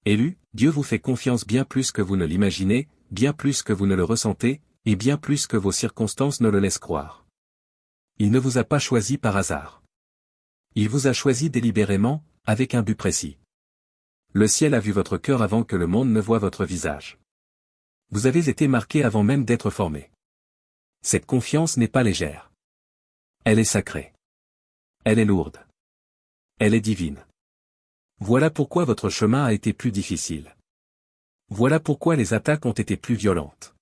Élus, Dieu vous fait confiance bien plus que vous ne l'imaginez, bien plus que vous ne le ressentez, et bien plus que vos circonstances ne le laissent croire. Il ne vous a pas choisi par hasard. Il vous a choisi délibérément, avec un but précis. Le ciel a vu votre cœur avant que le monde ne voie votre visage. Vous avez été marqué avant même d'être formé. Cette confiance n'est pas légère. Elle est sacrée. Elle est lourde. Elle est divine. Voilà pourquoi votre chemin a été plus difficile. Voilà pourquoi les attaques ont été plus violentes.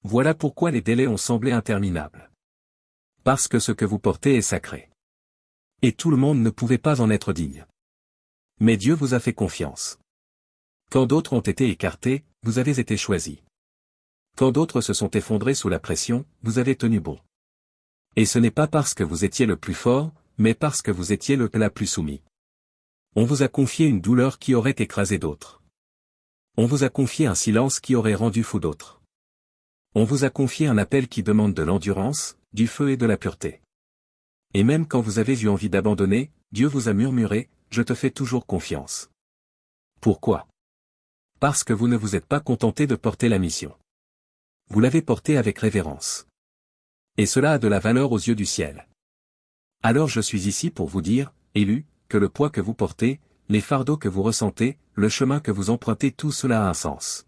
Voilà pourquoi les délais ont semblé interminables. Parce que ce que vous portez est sacré. Et tout le monde ne pouvait pas en être digne. Mais Dieu vous a fait confiance. Quand d'autres ont été écartés, vous avez été choisis. Quand d'autres se sont effondrés sous la pression, vous avez tenu bon. Et ce n'est pas parce que vous étiez le plus fort, mais parce que vous étiez le plus soumis. On vous a confié une douleur qui aurait écrasé d'autres. On vous a confié un silence qui aurait rendu fou d'autres. On vous a confié un appel qui demande de l'endurance, du feu et de la pureté. Et même quand vous avez eu envie d'abandonner, Dieu vous a murmuré, « Je te fais toujours confiance. » Pourquoi? Parce que vous ne vous êtes pas contenté de porter la mission. Vous l'avez portée avec révérence. Et cela a de la valeur aux yeux du ciel. Alors je suis ici pour vous dire, élus, que le poids que vous portez, les fardeaux que vous ressentez, le chemin que vous empruntez, tout cela a un sens.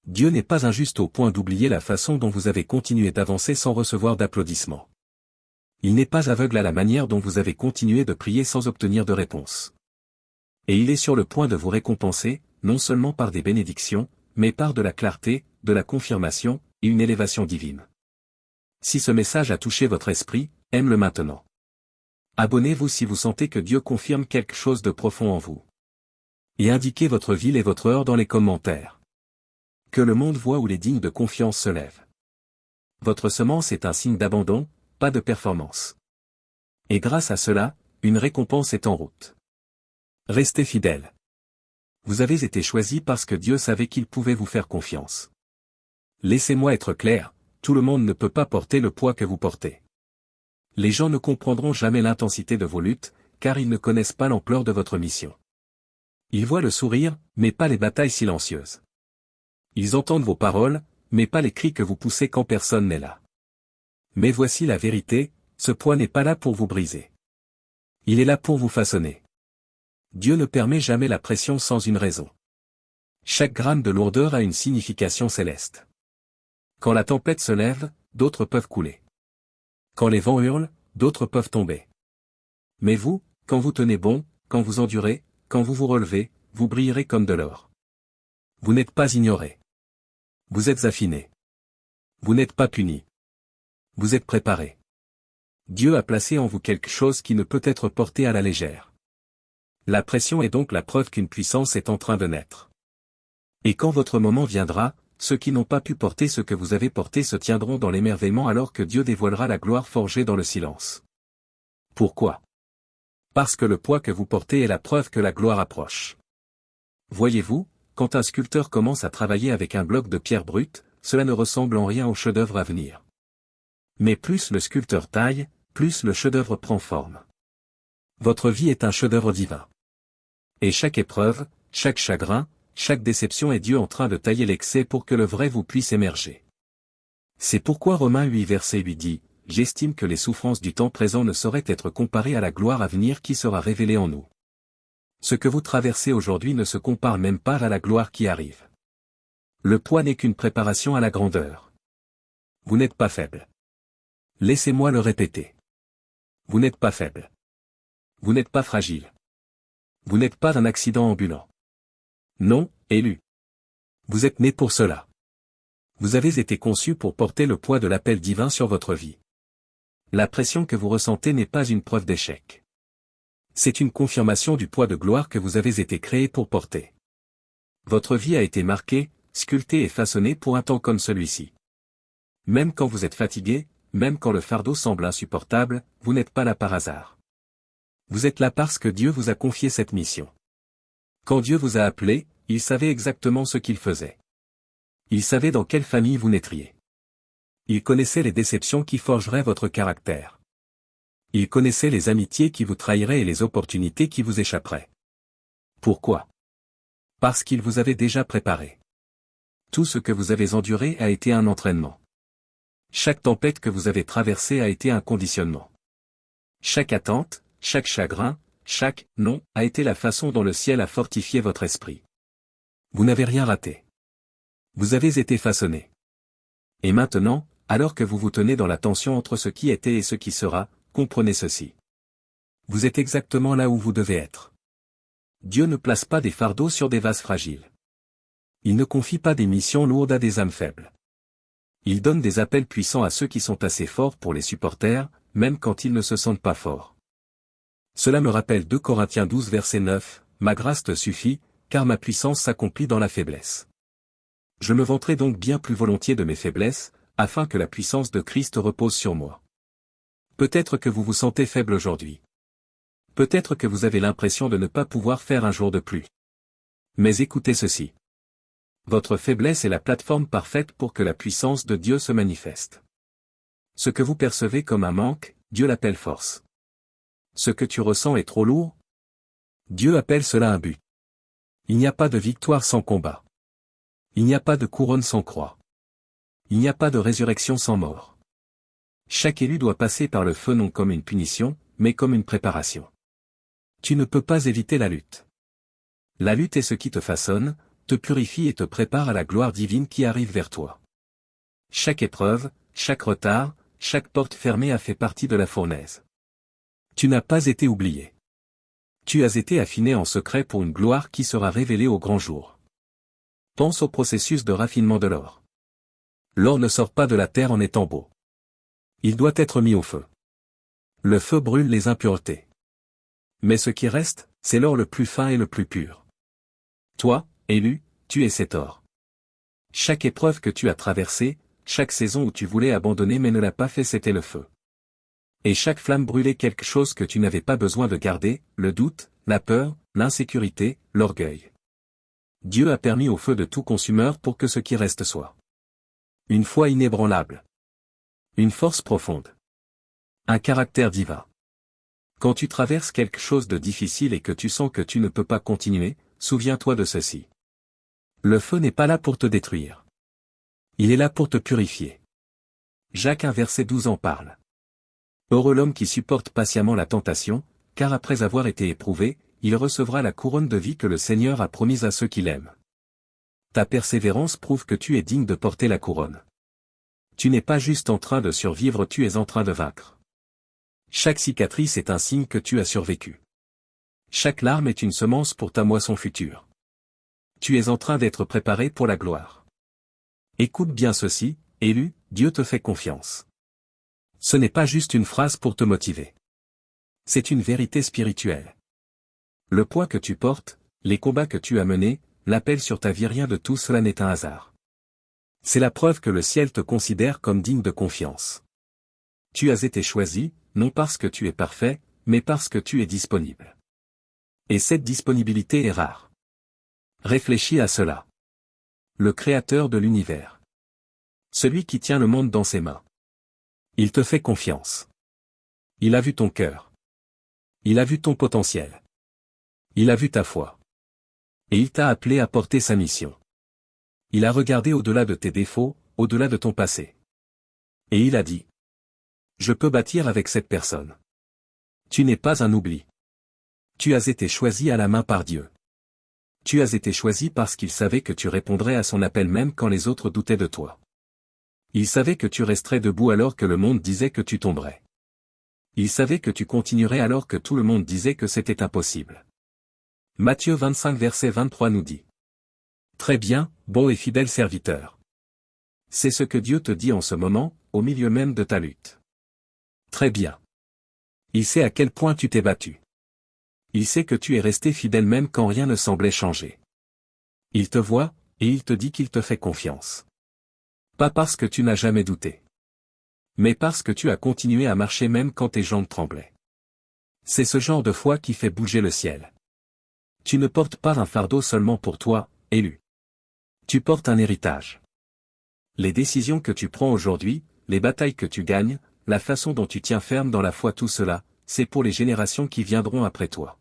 Dieu n'est pas injuste au point d'oublier la façon dont vous avez continué d'avancer sans recevoir d'applaudissements. Il n'est pas aveugle à la manière dont vous avez continué de prier sans obtenir de réponse. Et il est sur le point de vous récompenser, non seulement par des bénédictions, mais par de la clarté, de la confirmation, et une élévation divine. Si ce message a touché votre esprit, aime-le maintenant. Abonnez-vous si vous sentez que Dieu confirme quelque chose de profond en vous. Et indiquez votre ville et votre heure dans les commentaires. Que le monde voit où les dignes de confiance se lèvent. Votre semence est un signe d'abandon, pas de performance. Et grâce à cela, une récompense est en route. Restez fidèles. Vous avez été choisis parce que Dieu savait qu'il pouvait vous faire confiance. Laissez-moi être clair, tout le monde ne peut pas porter le poids que vous portez. Les gens ne comprendront jamais l'intensité de vos luttes, car ils ne connaissent pas l'ampleur de votre mission. Ils voient le sourire, mais pas les batailles silencieuses. Ils entendent vos paroles, mais pas les cris que vous poussez quand personne n'est là. Mais voici la vérité, ce poids n'est pas là pour vous briser. Il est là pour vous façonner. Dieu ne permet jamais la pression sans une raison. Chaque gramme de lourdeur a une signification céleste. Quand la tempête se lève, d'autres peuvent couler. Quand les vents hurlent, d'autres peuvent tomber. Mais vous, quand vous tenez bon, quand vous endurez, quand vous vous relevez, vous brillerez comme de l'or. Vous n'êtes pas ignorés. Vous êtes affinés. Vous n'êtes pas punis. Vous êtes préparés. Dieu a placé en vous quelque chose qui ne peut être porté à la légère. La pression est donc la preuve qu'une puissance est en train de naître. Et quand votre moment viendra, ceux qui n'ont pas pu porter ce que vous avez porté se tiendront dans l'émerveillement alors que Dieu dévoilera la gloire forgée dans le silence. Pourquoi? Parce que le poids que vous portez est la preuve que la gloire approche. Voyez-vous, quand un sculpteur commence à travailler avec un bloc de pierre brute, cela ne ressemble en rien au chef-d'œuvre à venir. Mais plus le sculpteur taille, plus le chef-d'œuvre prend forme. Votre vie est un chef-d'œuvre divin. Et chaque épreuve, chaque chagrin, chaque déception est Dieu en train de tailler l'excès pour que le vrai vous puisse émerger. C'est pourquoi Romains 8 verset 8 dit, « J'estime que les souffrances du temps présent ne sauraient être comparées à la gloire à venir qui sera révélée en nous. » Ce que vous traversez aujourd'hui ne se compare même pas à la gloire qui arrive. Le poids n'est qu'une préparation à la grandeur. Vous n'êtes pas faible. Laissez-moi le répéter. Vous n'êtes pas faible. Vous n'êtes pas fragile. Vous n'êtes pas un accident ambulant. Non, élu. Vous êtes né pour cela. Vous avez été conçu pour porter le poids de l'appel divin sur votre vie. La pression que vous ressentez n'est pas une preuve d'échec. C'est une confirmation du poids de gloire que vous avez été créé pour porter. Votre vie a été marquée, sculptée et façonnée pour un temps comme celui-ci. Même quand vous êtes fatigué, même quand le fardeau semble insupportable, vous n'êtes pas là par hasard. Vous êtes là parce que Dieu vous a confié cette mission. Quand Dieu vous a appelé, il savait exactement ce qu'il faisait. Il savait dans quelle famille vous naîtriez. Il connaissait les déceptions qui forgeraient votre caractère. Il connaissait les amitiés qui vous trahiraient et les opportunités qui vous échapperaient. Pourquoi? Parce qu'il vous avait déjà préparé. Tout ce que vous avez enduré a été un entraînement. Chaque tempête que vous avez traversée a été un conditionnement. Chaque attente, chaque chagrin, chaque « non » a été la façon dont le ciel a fortifié votre esprit. Vous n'avez rien raté. Vous avez été façonné. Et maintenant, alors que vous vous tenez dans la tension entre ce qui était et ce qui sera, comprenez ceci. Vous êtes exactement là où vous devez être. Dieu ne place pas des fardeaux sur des vases fragiles. Il ne confie pas des missions lourdes à des âmes faibles. Il donne des appels puissants à ceux qui sont assez forts pour les supporter, même quand ils ne se sentent pas forts. Cela me rappelle 2 Corinthiens 12 verset 9, « Ma grâce te suffit, car ma puissance s'accomplit dans la faiblesse. » Je me vanterai donc bien plus volontiers de mes faiblesses, afin que la puissance de Christ repose sur moi. Peut-être que vous vous sentez faible aujourd'hui. Peut-être que vous avez l'impression de ne pas pouvoir faire un jour de plus. Mais écoutez ceci. Votre faiblesse est la plateforme parfaite pour que la puissance de Dieu se manifeste. Ce que vous percevez comme un manque, Dieu l'appelle force. Ce que tu ressens est trop lourd? Dieu appelle cela un but. Il n'y a pas de victoire sans combat. Il n'y a pas de couronne sans croix. Il n'y a pas de résurrection sans mort. Chaque élu doit passer par le feu non comme une punition, mais comme une préparation. Tu ne peux pas éviter la lutte. La lutte est ce qui te façonne, te purifie et te prépare à la gloire divine qui arrive vers toi. Chaque épreuve, chaque retard, chaque porte fermée a fait partie de la fournaise. Tu n'as pas été oublié. Tu as été affiné en secret pour une gloire qui sera révélée au grand jour. Pense au processus de raffinement de l'or. L'or ne sort pas de la terre en étant beau. Il doit être mis au feu. Le feu brûle les impuretés. Mais ce qui reste, c'est l'or le plus fin et le plus pur. Toi, élu, tu es cet or. Chaque épreuve que tu as traversée, chaque saison où tu voulais abandonner mais ne l'as pas fait, c'était le feu. Et chaque flamme brûlait quelque chose que tu n'avais pas besoin de garder, le doute, la peur, l'insécurité, l'orgueil. Dieu a permis au feu de tout consumeur pour que ce qui reste soit une foi inébranlable. Une force profonde. Un caractère divin. Quand tu traverses quelque chose de difficile et que tu sens que tu ne peux pas continuer, souviens-toi de ceci. Le feu n'est pas là pour te détruire. Il est là pour te purifier. Jacques 1 verset 12 en parle. Heureux l'homme qui supporte patiemment la tentation, car après avoir été éprouvé, il recevra la couronne de vie que le Seigneur a promise à ceux qui l'aiment. Ta persévérance prouve que tu es digne de porter la couronne. Tu n'es pas juste en train de survivre, tu es en train de vaincre. Chaque cicatrice est un signe que tu as survécu. Chaque larme est une semence pour ta moisson future. Tu es en train d'être préparé pour la gloire. Écoute bien ceci, élu, Dieu te fait confiance. Ce n'est pas juste une phrase pour te motiver. C'est une vérité spirituelle. Le poids que tu portes, les combats que tu as menés, l'appel sur ta vie, rien de tout cela n'est un hasard. C'est la preuve que le ciel te considère comme digne de confiance. Tu as été choisi, non parce que tu es parfait, mais parce que tu es disponible. Et cette disponibilité est rare. Réfléchis à cela. Le Créateur de l'univers. Celui qui tient le monde dans ses mains. Il te fait confiance. Il a vu ton cœur. Il a vu ton potentiel. Il a vu ta foi. Et il t'a appelé à porter sa mission. Il a regardé au-delà de tes défauts, au-delà de ton passé. Et il a dit: je peux bâtir avec cette personne. Tu n'es pas un oubli. Tu as été choisi à la main par Dieu. Tu as été choisi parce qu'il savait que tu répondrais à son appel même quand les autres doutaient de toi. Il savait que tu resterais debout alors que le monde disait que tu tomberais. Il savait que tu continuerais alors que tout le monde disait que c'était impossible. Matthieu 25 verset 23 nous dit: très bien, bon et fidèle serviteur. C'est ce que Dieu te dit en ce moment, au milieu même de ta lutte. Très bien. Il sait à quel point tu t'es battu. Il sait que tu es resté fidèle même quand rien ne semblait changer. Il te voit, et il te dit qu'il te fait confiance. Pas parce que tu n'as jamais douté. Mais parce que tu as continué à marcher même quand tes jambes tremblaient. C'est ce genre de foi qui fait bouger le ciel. Tu ne portes pas un fardeau seulement pour toi, élu. Tu portes un héritage. Les décisions que tu prends aujourd'hui, les batailles que tu gagnes, la façon dont tu tiens ferme dans la foi, tout cela, c'est pour les générations qui viendront après toi.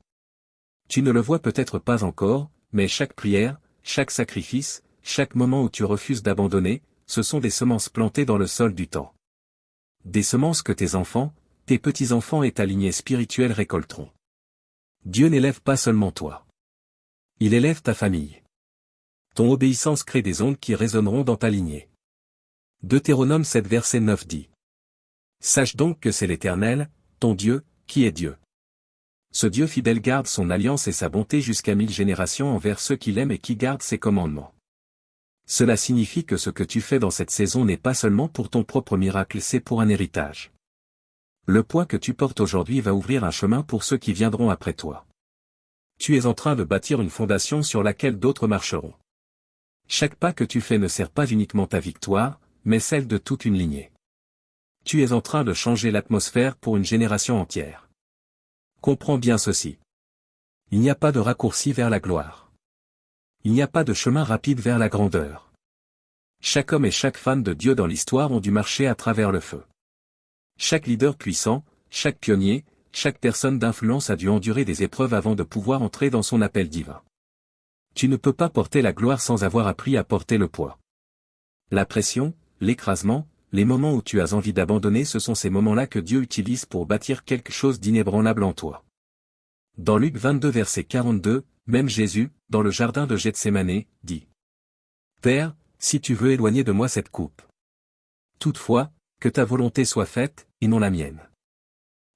Tu ne le vois peut-être pas encore, mais chaque prière, chaque sacrifice, chaque moment où tu refuses d'abandonner, ce sont des semences plantées dans le sol du temps. Des semences que tes enfants, tes petits-enfants et ta lignée spirituelle récolteront. Dieu n'élève pas seulement toi. Il élève ta famille. Ton obéissance crée des ondes qui résonneront dans ta lignée. Deutéronome 7 verset 9 dit. Sache donc que c'est l'Éternel, ton Dieu, qui est Dieu. Ce Dieu fidèle garde son alliance et sa bonté jusqu'à 1000 générations envers ceux qui l'aiment et qui gardent ses commandements. Cela signifie que ce que tu fais dans cette saison n'est pas seulement pour ton propre miracle, c'est pour un héritage. Le poids que tu portes aujourd'hui va ouvrir un chemin pour ceux qui viendront après toi. Tu es en train de bâtir une fondation sur laquelle d'autres marcheront. Chaque pas que tu fais ne sert pas uniquement ta victoire, mais celle de toute une lignée. Tu es en train de changer l'atmosphère pour une génération entière. Comprends bien ceci. Il n'y a pas de raccourci vers la gloire. Il n'y a pas de chemin rapide vers la grandeur. Chaque homme et chaque femme de Dieu dans l'histoire ont dû marcher à travers le feu. Chaque leader puissant, chaque pionnier, chaque personne d'influence a dû endurer des épreuves avant de pouvoir entrer dans son appel divin. Tu ne peux pas porter la gloire sans avoir appris à porter le poids. La pression, l'écrasement, les moments où tu as envie d'abandonner, ce sont ces moments-là que Dieu utilise pour bâtir quelque chose d'inébranlable en toi. Dans Luc 22 verset 42, même Jésus, dans le jardin de Gethsémané, dit « Père, si tu veux éloigner de moi cette coupe. Toutefois, que ta volonté soit faite, et non la mienne. »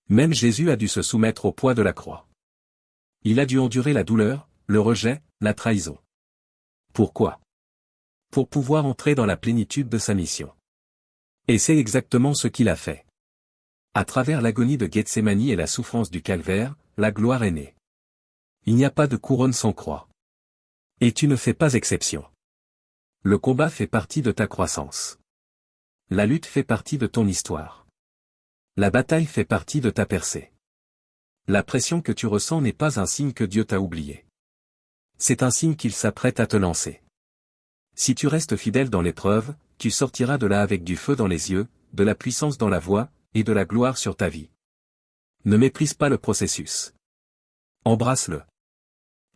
Même Jésus a dû se soumettre au poids de la croix. Il a dû endurer la douleur, le rejet, la trahison. Pourquoi? Pour pouvoir entrer dans la plénitude de sa mission. Et c'est exactement ce qu'il a fait. À travers l'agonie de Gethsémani et la souffrance du calvaire, la gloire est née. Il n'y a pas de couronne sans croix. Et tu ne fais pas exception. Le combat fait partie de ta croissance. La lutte fait partie de ton histoire. La bataille fait partie de ta percée. La pression que tu ressens n'est pas un signe que Dieu t'a oublié. C'est un signe qu'il s'apprête à te lancer. Si tu restes fidèle dans l'épreuve, tu sortiras de là avec du feu dans les yeux, de la puissance dans la voix, et de la gloire sur ta vie. Ne méprise pas le processus. Embrasse-le.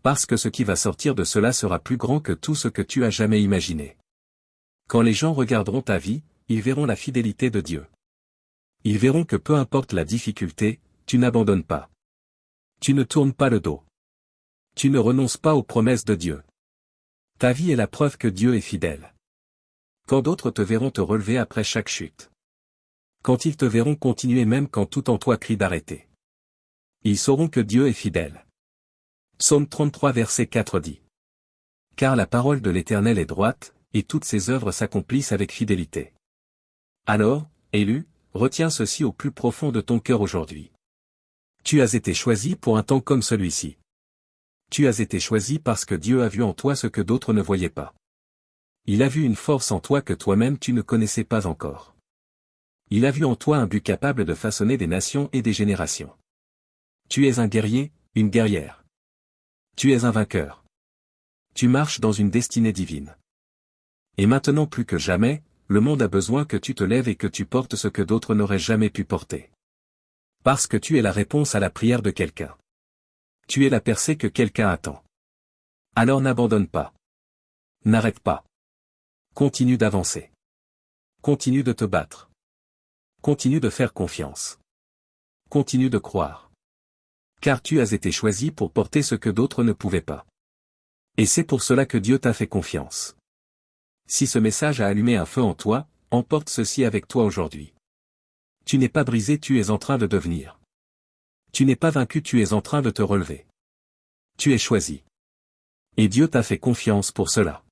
Parce que ce qui va sortir de cela sera plus grand que tout ce que tu as jamais imaginé. Quand les gens regarderont ta vie, ils verront la fidélité de Dieu. Ils verront que peu importe la difficulté, tu n'abandonnes pas. Tu ne tournes pas le dos. Tu ne renonces pas aux promesses de Dieu. Ta vie est la preuve que Dieu est fidèle. Quand d'autres te verront te relever après chaque chute. Quand ils te verront continuer même quand tout en toi crie d'arrêter. Ils sauront que Dieu est fidèle. Psaume 33 verset 4 dit. Car la parole de l'Éternel est droite, et toutes ses œuvres s'accomplissent avec fidélité. Alors, élu, retiens ceci au plus profond de ton cœur aujourd'hui. Tu as été choisi pour un temps comme celui-ci. Tu as été choisi parce que Dieu a vu en toi ce que d'autres ne voyaient pas. Il a vu une force en toi que toi-même tu ne connaissais pas encore. Il a vu en toi un but capable de façonner des nations et des générations. Tu es un guerrier, une guerrière. Tu es un vainqueur. Tu marches dans une destinée divine. Et maintenant plus que jamais, le monde a besoin que tu te lèves et que tu portes ce que d'autres n'auraient jamais pu porter. Parce que tu es la réponse à la prière de quelqu'un. Tu es la percée que quelqu'un attend. Alors n'abandonne pas. N'arrête pas. Continue d'avancer. Continue de te battre. Continue de faire confiance. Continue de croire. Car tu as été choisi pour porter ce que d'autres ne pouvaient pas. Et c'est pour cela que Dieu t'a fait confiance. Si ce message a allumé un feu en toi, emporte ceci avec toi aujourd'hui. Tu n'es pas brisé, tu es en train de devenir. Tu n'es pas vaincu, tu es en train de te relever. Tu es choisi. Et Dieu t'a fait confiance pour cela.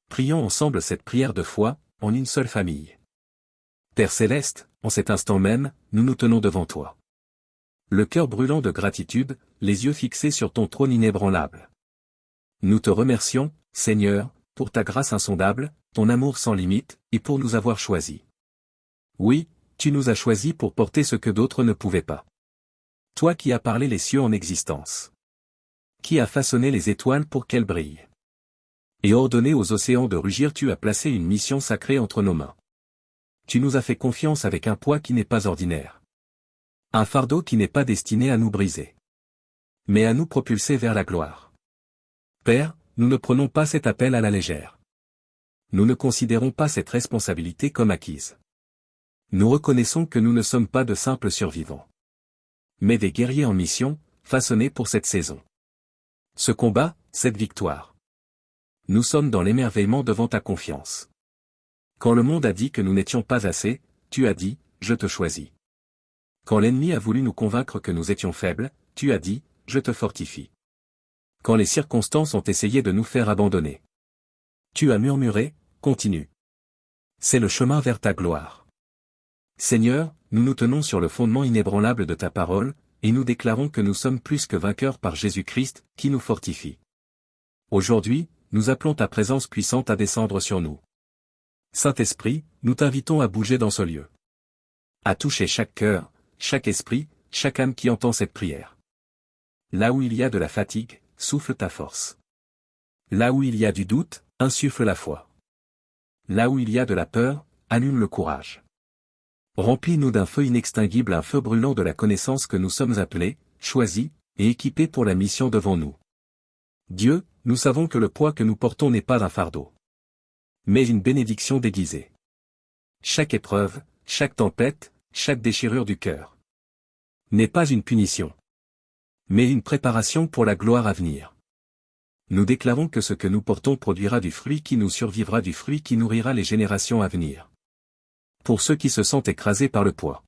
Prions ensemble cette prière de foi, en une seule famille. Père Céleste, en cet instant même, nous nous tenons devant toi. Le cœur brûlant de gratitude, les yeux fixés sur ton trône inébranlable. Nous te remercions, Seigneur, pour ta grâce insondable, ton amour sans limite, et pour nous avoir choisis. Oui, tu nous as choisis pour porter ce que d'autres ne pouvaient pas. Toi qui as parlé les cieux en existence. Qui a façonné les étoiles pour qu'elles brillent. Et ordonné aux océans de rugir, tu as placé une mission sacrée entre nos mains. Tu nous as fait confiance avec un poids qui n'est pas ordinaire. Un fardeau qui n'est pas destiné à nous briser. Mais à nous propulser vers la gloire. Père, nous ne prenons pas cet appel à la légère. Nous ne considérons pas cette responsabilité comme acquise. Nous reconnaissons que nous ne sommes pas de simples survivants, mais des guerriers en mission, façonnés pour cette saison. Ce combat, cette victoire. Nous sommes dans l'émerveillement devant ta confiance. Quand le monde a dit que nous n'étions pas assez, tu as dit, je te choisis. Quand l'ennemi a voulu nous convaincre que nous étions faibles, tu as dit, je te fortifie. Quand les circonstances ont essayé de nous faire abandonner, tu as murmuré, continue. C'est le chemin vers ta gloire. Seigneur, nous nous tenons sur le fondement inébranlable de ta parole, et nous déclarons que nous sommes plus que vainqueurs par Jésus-Christ, qui nous fortifie. Aujourd'hui, nous appelons ta présence puissante à descendre sur nous. Saint-Esprit, nous t'invitons à bouger dans ce lieu. À toucher chaque cœur, chaque esprit, chaque âme qui entend cette prière. Là où il y a de la fatigue, souffle ta force. Là où il y a du doute, insuffle la foi. Là où il y a de la peur, allume le courage. Remplis-nous d'un feu inextinguible, un feu brûlant de la connaissance que nous sommes appelés, choisis, et équipés pour la mission devant nous. Dieu, nous savons que le poids que nous portons n'est pas un fardeau, mais une bénédiction déguisée. Chaque épreuve, chaque tempête, chaque déchirure du cœur n'est pas une punition, mais une préparation pour la gloire à venir. Nous déclarons que ce que nous portons produira du fruit qui nous survivra, du fruit qui nourrira les générations à venir. Pour ceux qui se sentent écrasés par le poids,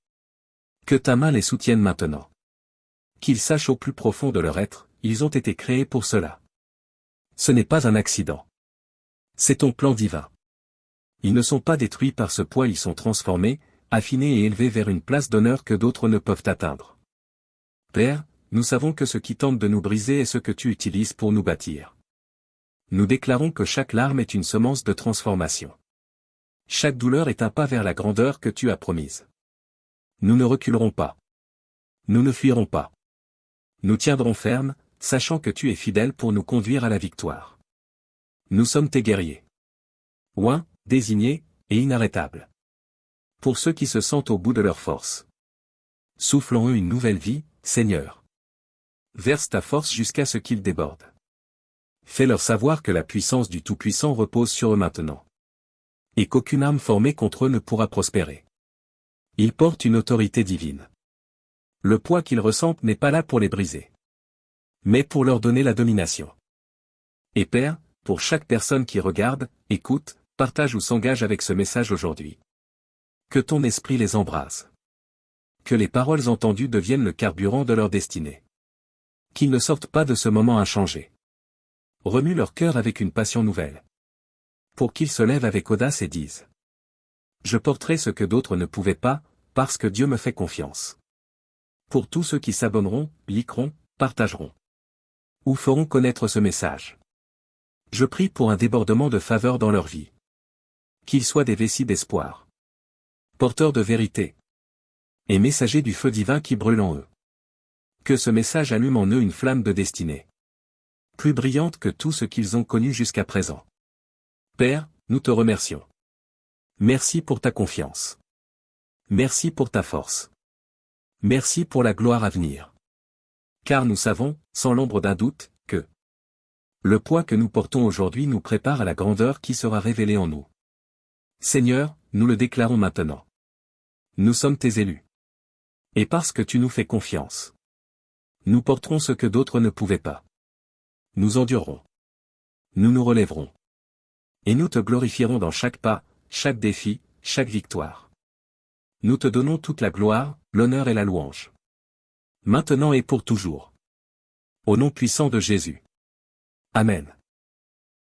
que ta main les soutienne maintenant. Qu'ils sachent au plus profond de leur être, ils ont été créés pour cela. Ce n'est pas un accident. C'est ton plan divin. Ils ne sont pas détruits par ce poids, ils sont transformés, affinés et élevés vers une place d'honneur que d'autres ne peuvent atteindre. Père, nous savons que ce qui tente de nous briser est ce que tu utilises pour nous bâtir. Nous déclarons que chaque larme est une semence de transformation. Chaque douleur est un pas vers la grandeur que tu as promise. Nous ne reculerons pas. Nous ne fuirons pas. Nous tiendrons ferme, sachant que tu es fidèle pour nous conduire à la victoire. Nous sommes tes guerriers. Oints, désignés, et inarrêtables. Pour ceux qui se sentent au bout de leur force, souffle en eux une nouvelle vie, Seigneur. Verse ta force jusqu'à ce qu'ils débordent. Fais-leur savoir que la puissance du Tout-Puissant repose sur eux maintenant, et qu'aucune arme formée contre eux ne pourra prospérer. Ils portent une autorité divine. Le poids qu'ils ressentent n'est pas là pour les briser, mais pour leur donner la domination. Et Père, pour chaque personne qui regarde, écoute, partage ou s'engage avec ce message aujourd'hui, que ton esprit les embrase. Que les paroles entendues deviennent le carburant de leur destinée. Qu'ils ne sortent pas de ce moment inchangé. Remue leur cœur avec une passion nouvelle. Pour qu'ils se lèvent avec audace et disent: je porterai ce que d'autres ne pouvaient pas, parce que Dieu me fait confiance. Pour tous ceux qui s'abonneront, likeront, partageront, ou feront connaître ce message, je prie pour un débordement de faveur dans leur vie. Qu'ils soient des vessies d'espoir, porteurs de vérité, et messagers du feu divin qui brûle en eux. Que ce message allume en eux une flamme de destinée, plus brillante que tout ce qu'ils ont connu jusqu'à présent. Père, nous te remercions. Merci pour ta confiance. Merci pour ta force. Merci pour la gloire à venir. Car nous savons, sans l'ombre d'un doute, que le poids que nous portons aujourd'hui nous prépare à la grandeur qui sera révélée en nous. Seigneur, nous le déclarons maintenant. Nous sommes tes élus. Et parce que tu nous fais confiance, nous porterons ce que d'autres ne pouvaient pas. Nous endurerons. Nous nous relèverons. Et nous te glorifierons dans chaque pas, chaque défi, chaque victoire. Nous te donnons toute la gloire, l'honneur et la louange. Maintenant et pour toujours. Au nom puissant de Jésus. Amen.